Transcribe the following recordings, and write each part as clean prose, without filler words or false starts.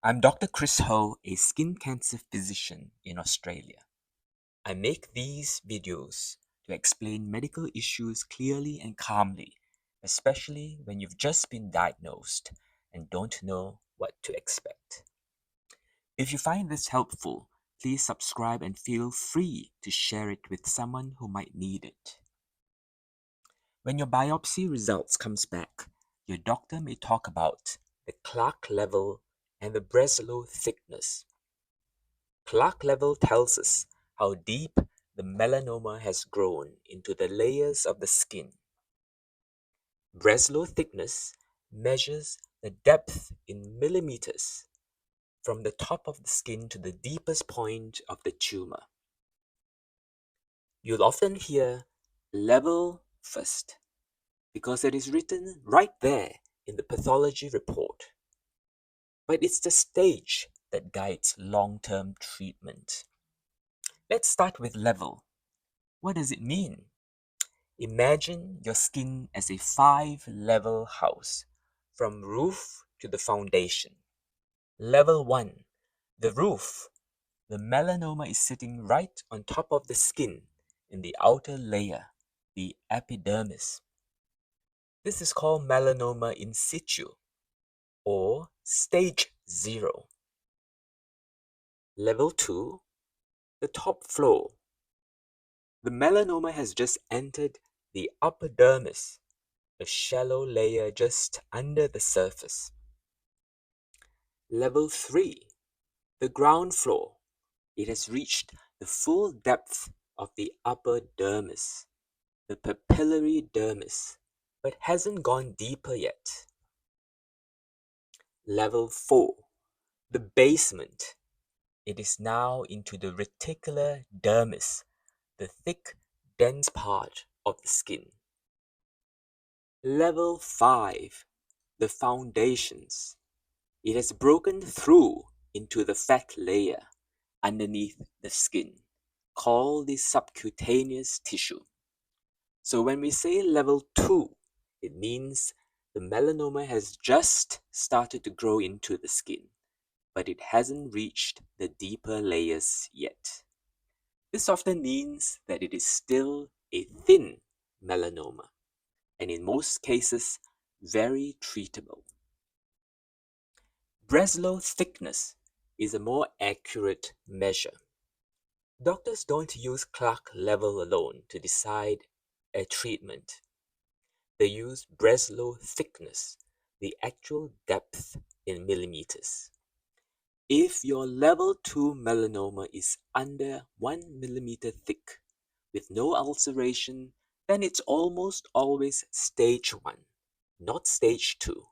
I'm Dr. Chris Ho, a skin cancer physician in Australia. I make these videos to explain medical issues clearly and calmly, especially when you've just been diagnosed and don't know what to expect. If you find this helpful, please subscribe and feel free to share it with someone who might need it. When your biopsy results comes back, your doctor may talk about the Clark level and the Breslow thickness. Clark level tells us how deep the melanoma has grown into the layers of the skin. Breslow thickness measures the depth in millimeters from the top of the skin to the deepest point of the tumor. You'll often hear level first because it is written right there in the pathology report. But it's the stage that guides long-term treatment. Let's start with level. What does it mean? Imagine your skin as a 5-level house, from roof to the foundation. Level 1, the roof. The melanoma is sitting right on top of the skin in the outer layer, the epidermis. This is called melanoma in situ, or stage 0. Level 2, the top floor. The melanoma has just entered the upper dermis, a shallow layer just under the surface. Level 3, the ground floor. It has reached the full depth of the upper dermis, the papillary dermis, but hasn't gone deeper yet. Level 4, the basement. It is now into the reticular dermis, the thick, dense part of the skin. Level 5, the foundations. It has broken through into the fat layer underneath the skin, called the subcutaneous tissue. So when we say level 2, it means the melanoma has just started to grow into the skin, but it hasn't reached the deeper layers yet. This often means that it is still a thin melanoma, and in most cases, very treatable. Breslow thickness is a more accurate measure. Doctors don't use Clark level alone to decide a treatment. They use Breslow thickness, the actual depth in millimeters. If your level 2 melanoma is under 1 millimeter thick with no ulceration, then it's almost always stage 1, not stage 2.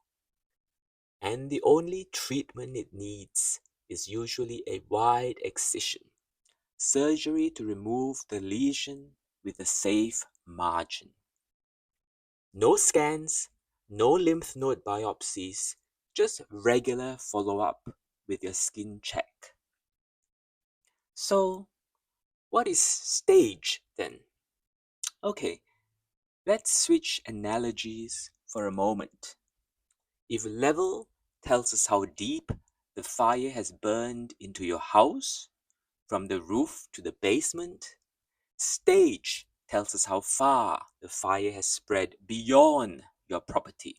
And the only treatment it needs is usually a wide excision, surgery to remove the lesion with a safe margin. No scans, no lymph node biopsies, just regular follow-up with your skin check. So, what is stage then? Okay, let's switch analogies for a moment. If level tells us how deep the fire has burned into your house, from the roof to the basement, stage tells us how far the fire has spread beyond your property,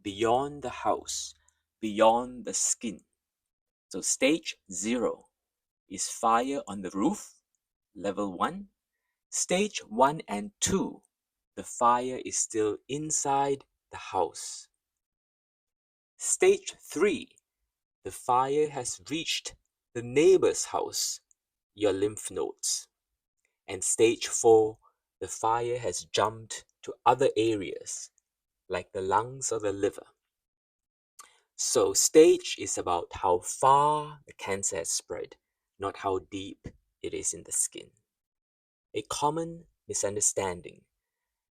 beyond the house, beyond the skin. So stage 0 is fire on the roof, level 1. Stage 1 and 2, the fire is still inside the house. Stage 3, the fire has reached the neighbor's house, your lymph nodes. And stage 4, the fire has jumped to other areas, like the lungs or the liver. So stage is about how far the cancer has spread, not how deep it is in the skin. A common misunderstanding.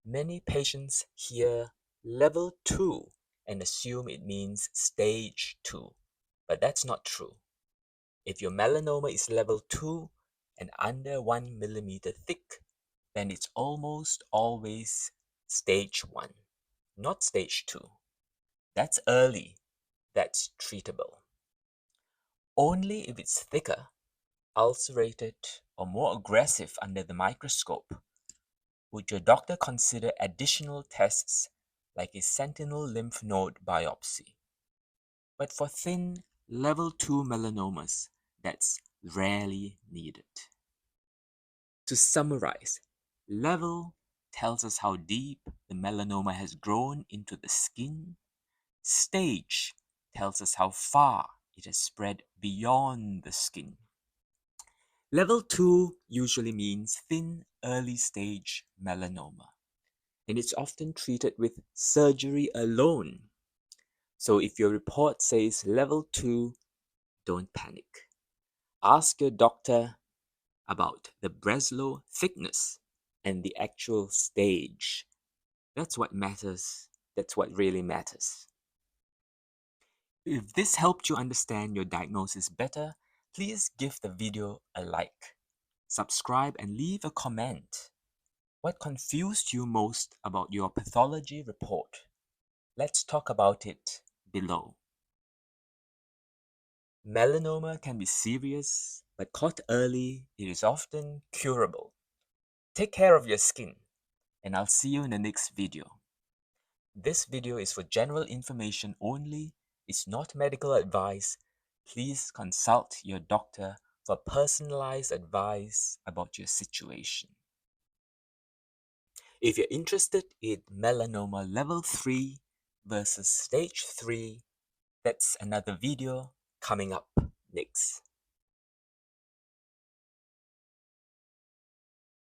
Many patients hear level 2 and assume it means stage 2, but that's not true. If your melanoma is level 2 and under 1 millimeter thick, then it's almost always stage 1, not stage 2. That's early, that's treatable. Only if it's thicker, ulcerated, or more aggressive under the microscope would your doctor consider additional tests like a sentinel lymph node biopsy. But for thin, level 2 melanomas, that's rarely needed. To summarize, level tells us how deep the melanoma has grown into the skin. Stage tells us how far it has spread beyond the skin. Level 2 usually means thin, early stage melanoma, and it's often treated with surgery alone. So if your report says level 2, don't panic. Ask your doctor about the Breslow thickness and the actual stage. That's what matters. That's what really matters. If this helped you understand your diagnosis better, please give the video a like, subscribe, and leave a comment. What confused you most about your pathology report? Let's talk about it below. Melanoma can be serious, but caught early, it is often curable. Take care of your skin, and I'll see you in the next video. This video is for general information only. It's not medical advice. Please consult your doctor for personalized advice about your situation. If you're interested in melanoma level 3 versus stage 3, that's another video coming up next.